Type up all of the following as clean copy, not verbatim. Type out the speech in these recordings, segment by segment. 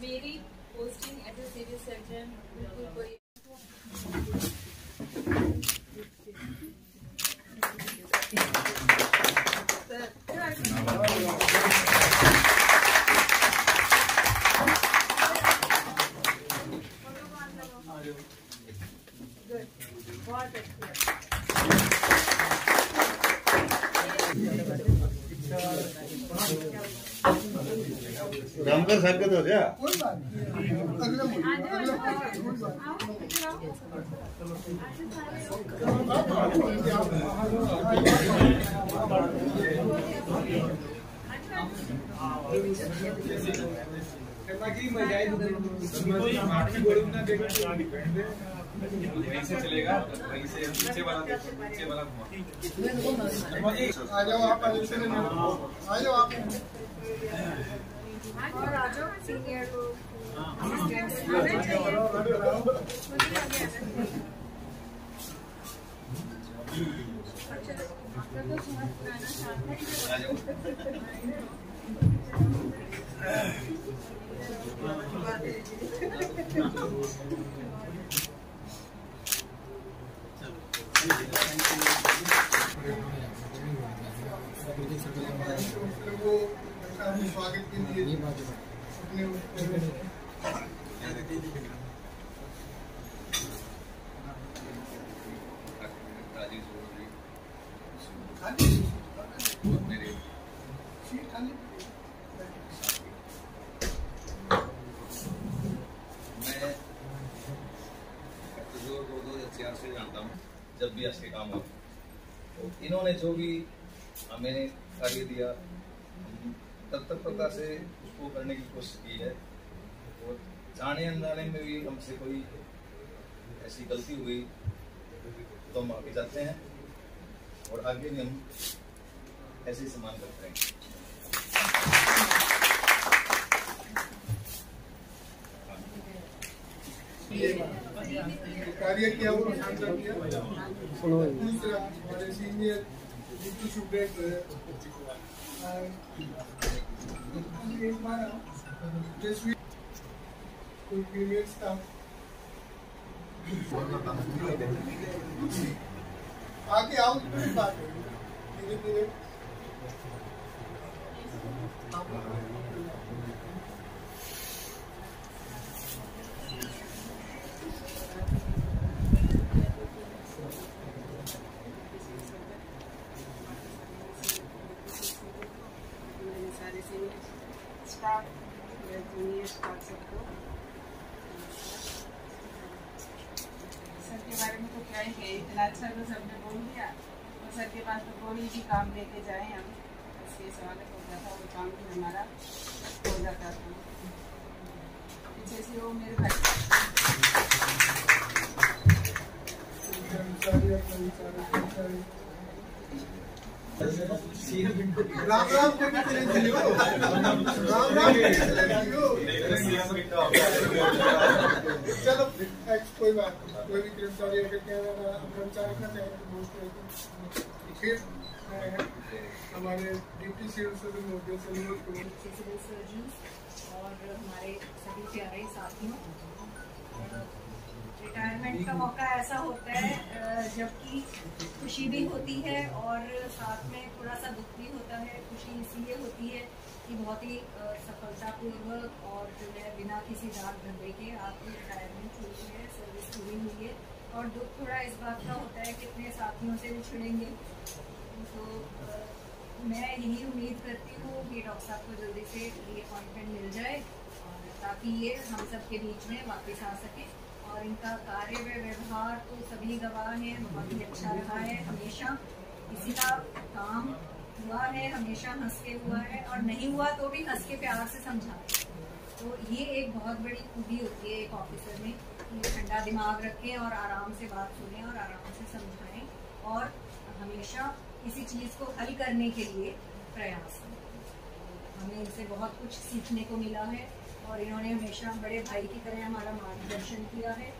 मेरी posting as a civil surgeon बिल्कुल कोई रामकर साहब का तो हो गया। वहीं से चलेगा, वहीं से नीचे वाला आ जाओ आप, आ जाओ आप और आ जाओ सीनियर को स्वागत के लिए से जानता हूँ। जब भी ऐसे काम हो तो इन्होंने जो भी मैंने कार्य दिया तत्परता से उसको करने की कोशिश की है और जाने अनजाने में भी हमसे कोई ऐसी गलती हुई तो हम माफी चाहते हैं और आगे भी हम ऐसे ही सम्मान करते हैं। कार्य किया वो शानदार किया। दूसरा हमारे सीनियर डिप्टी सुपरिटेंडेंट कोई फीमेल स्टाफ आगे आओ, बात धीरे धीरे स्टाफ या जूनियर स्टाफ सबको सर के बारे में तो क्या ही कहे, इतना अच्छा तो सबने बोल दिया और सर के पास तो कोई भी काम लेके जाए हम इसके स्वागत हो जाता, वो काम भी हमारा हो जाता था। पीछे से वो मेरे भाई राम राम करके चले जाओ, राम राम चलो कोई बात, कोई भी कर्मचारी अगर कर्मचारी का फिर हमारे डिप्टी सिविल सर्जन और हमारे सभी प्यारे साथियों, रिटायरमेंट का मौका ऐसा होता है जबकि खुशी भी होती है और साथ में थोड़ा सा दुख भी होता है। खुशी इसलिए होती है कि बहुत ही सफलतापूर्वक और जो है बिना किसी दाग धब्बे के आपकी रिटायरमेंट हुई है, सर्विस पूरी हुई है। और दुख थोड़ा इस बात का होता है कि इतने साथियों से बिछड़ेंगे। तो मैं यही उम्मीद करती हूँ कि डॉक्टर साहब को जल्दी से ये अपॉइंटमेंट मिल जाए और ताकि ये हम सब के बीच में वापस आ सके। और इनका कार्य व व्यवहार तो सभी गवाह हैं, बहुत ही अच्छा रहा है। हमेशा किसी का काम हुआ है हमेशा हंस के हुआ है और नहीं हुआ तो भी हंस के प्यार से समझा। तो ये एक बहुत बड़ी खूबी होती है एक ऑफिसर में कि ठंडा दिमाग रखें और आराम से बात सुनें और आराम से समझाएं और हमेशा किसी चीज़ को हल करने के लिए प्रयास करें। हमें इनसे बहुत कुछ सीखने को मिला है और इन्होंने हमेशा बड़े भाई की तरह हमारा मार्गदर्शन किया है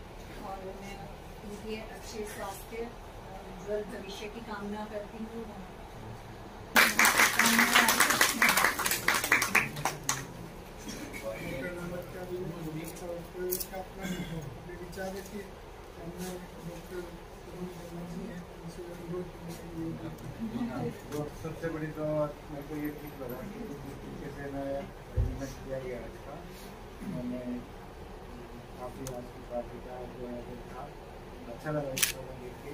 और मैं उनके अच्छे स्वास्थ्य और उज्ज्वल भविष्य की कामना करती हूँ। मेरे को ये ठीक लगा कि जिस तरीके से मैं अरेंजमेंट किया गया इसका, मैंने काफ़ी आज की पार्टी का जो है था अच्छा लगा इसको देख के।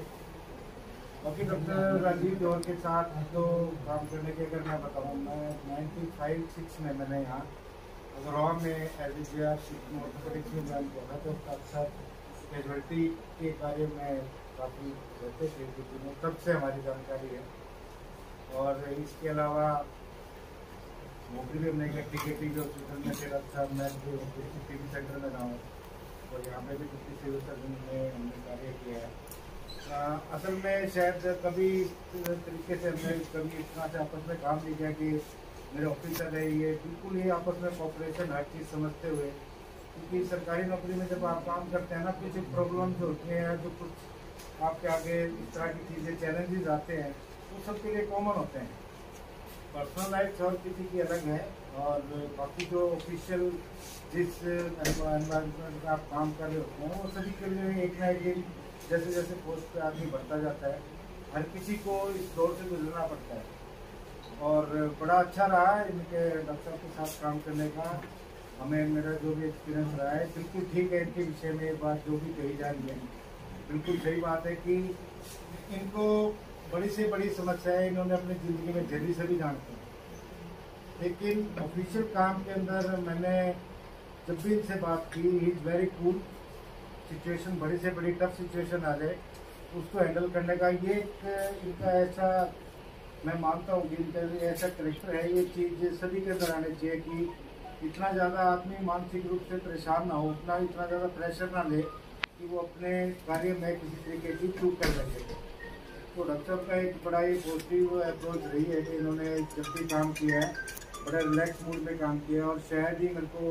बाकी डॉक्टर राजीव जौहर के साथ तो काम करने के अगर मैं बताऊँ, मैं 95-6 में मैंने यहाँ रॉ में एज ए ऑर्थोपेडिक्स में ज्वाइन किया था, तो अक्सर कैजुअलिटी के कार्य में काफ़ी रहते थे, क्योंकि तब से हमारी जानकारी है। और इसके अलावा नौकरी भी हमने टीकेटी जो हॉस्पिटल में फिर अच्छा मैं जो टीबी सेंटर में रहा हूँ, और यहाँ पे भी डिप्टी सिविल सर्जन में हमने कार्य किया है। असल में शायद कभी तरीके से हमने कभी इतना से आपस में काम नहीं किया कि मेरे ऑफिसर है ये बिल्कुल ही आपस में कॉपरेशन हर चीज़ समझते हुए, क्योंकि सरकारी नौकरी में जब आप काम करते हैं ना, कुछ प्रॉब्लम्स होती हैं, जो कुछ आपके आगे इस तरह की चीज़ें चैलेंजेस आते हैं, वो सबके लिए कॉमन होते हैं। पर्सनल लाइफ और किसी की अलग है, और बाकी जो ऑफिशियल जिस एनवायरनमेंट में आप काम कर रहे होते हैं, वो सभी के लिए एक ना एक दिन जैसे जैसे पोस्ट पे आदमी बढ़ता जाता है, हर किसी को इस दौर से गुजरना पड़ता है। और बड़ा अच्छा रहा इनके डॉक्टर साहब के साथ काम करने का। हमें मेरा जो भी एक्सपीरियंस रहा है बिल्कुल ठीक है। इनके विषय में बात जो भी कही जा रही है बिल्कुल सही बात है कि इनको बड़ी से बड़ी समस्याएं इन्होंने अपनी ज़िंदगी में झेली सभी जानते हैं, लेकिन ऑफिशियल काम के अंदर मैंने जब भी इनसे बात की, he is very cool. Situation बड़ी से बड़ी टफ सिचुएशन आ जाए उसको हैंडल करने का ये इनका ऐसा मैं मानता हूँ कि इनका ऐसा करेक्टर है। ये चीज़ सभी के अंदर आनी चाहिए कि इतना ज़्यादा आदमी मानसिक रूप से परेशान ना हो, इतना ज़्यादा प्रेशर ना ले कि वो अपने कार्य में किसी तरीके की चूक कर सके। तो डॉक्टर का एक बड़ा ही पॉजिटिव अप्रोच रही है कि इन्होंने जब भी काम किया है बड़ा रिलैक्स मूड में काम किया है। और शायद ही मेरे को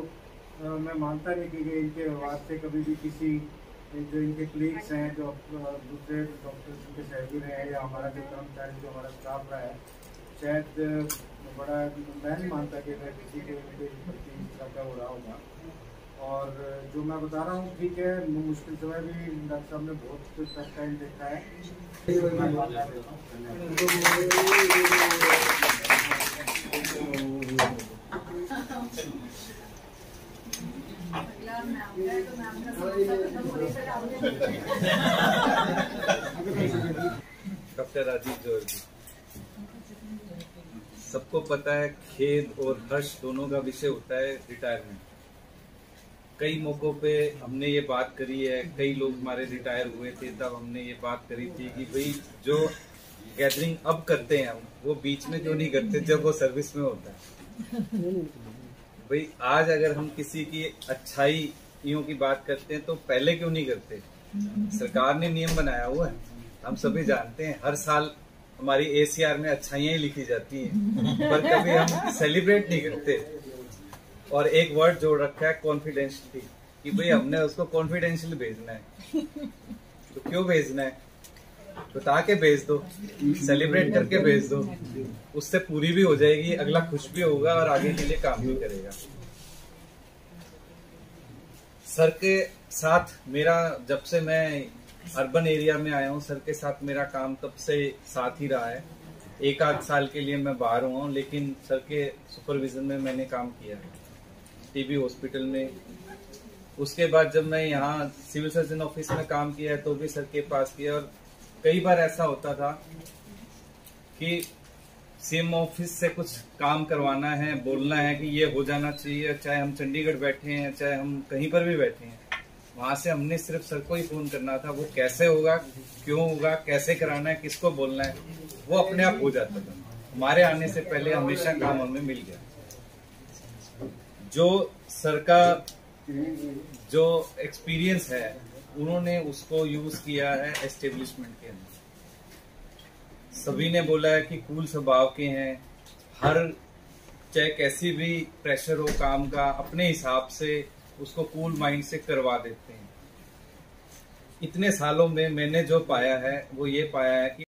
मैं मानता नहीं कि इनके व्यवहार से कभी भी किसी जो इनके कलीग्स हैं, जो दूसरे डॉक्टर्स के सहयोगी रहे हैं, या हमारा जो कर्मचारी जो हमारा स्टाफ रहा है, शायद बड़ा मैं नहीं मानता कि मैं किसी के प्रति क्या हो रहा होगा। और जो मैं बता रहा हूँ ठीक है, मुश्किल समय भी डॉक्टर साहब ने बहुत टफ टाइम देखा है। डॉक्टर राजीव जौहर जी, सबको पता है खेद और हर्ष दोनों का विषय होता है रिटायरमेंट। कई मौकों पे हमने ये बात करी है, कई लोग हमारे रिटायर हुए थे तब हमने ये बात करी थी कि भाई जो गैदरिंग अब करते हैं हम, वो बीच में क्यों नहीं करते जब वो सर्विस में होता है। भाई आज अगर हम किसी की अच्छाइयों की बात करते हैं तो पहले क्यों नहीं करते। सरकार ने नियम बनाया हुआ है, हम सभी जानते हैं, हर साल हमारी ACR में अच्छाइयां ही लिखी जाती हैं, पर कभी हम सेलिब्रेट नहीं करते। और एक वर्ड जोड़ रखा है कॉन्फिडेंशियली, कि भाई हमने उसको कॉन्फिडेंशियल भेजना है। तो क्यों भेजना है, बता के भेज दो, सेलिब्रेट करके भेज दो, उससे पूरी भी हो जाएगी, अगला खुश भी होगा और आगे के लिए काम भी करेगा। सर के साथ मेरा, जब से मैं अर्बन एरिया में आया हूँ, सर के साथ मेरा काम तब से साथ ही रहा है। एक आध साल के लिए मैं बाहर हुआ हूँ, लेकिन सर के सुपरविजन में मैंने काम किया है टीबी हॉस्पिटल में। उसके बाद जब मैं यहाँ सिविल सर्जन ऑफिस में काम किया है तो भी सर के पास किया। और कई बार ऐसा होता था कि सीएम ऑफिस से कुछ काम करवाना है, बोलना है कि ये हो जाना चाहिए, चाहे हम चंडीगढ़ बैठे हैं चाहे हम कहीं पर भी बैठे हैं, वहां से हमने सिर्फ सर को ही फोन करना था। वो कैसे होगा, क्यों होगा, कैसे कराना है, किसको बोलना है, वो अपने आप हो जाता था। हमारे आने से पहले हमेशा काम हमें मिल गया। जो सर का जो एक्सपीरियंस है उन्होंने उसको यूज किया है एस्टेब्लिशमेंट के अंदर। सभी ने बोला है कि कूल स्वभाव के हैं, हर चाहे कैसी भी प्रेशर हो काम का, अपने हिसाब से उसको कूल माइंड से करवा देते हैं। इतने सालों में मैंने जो पाया है वो ये पाया है कि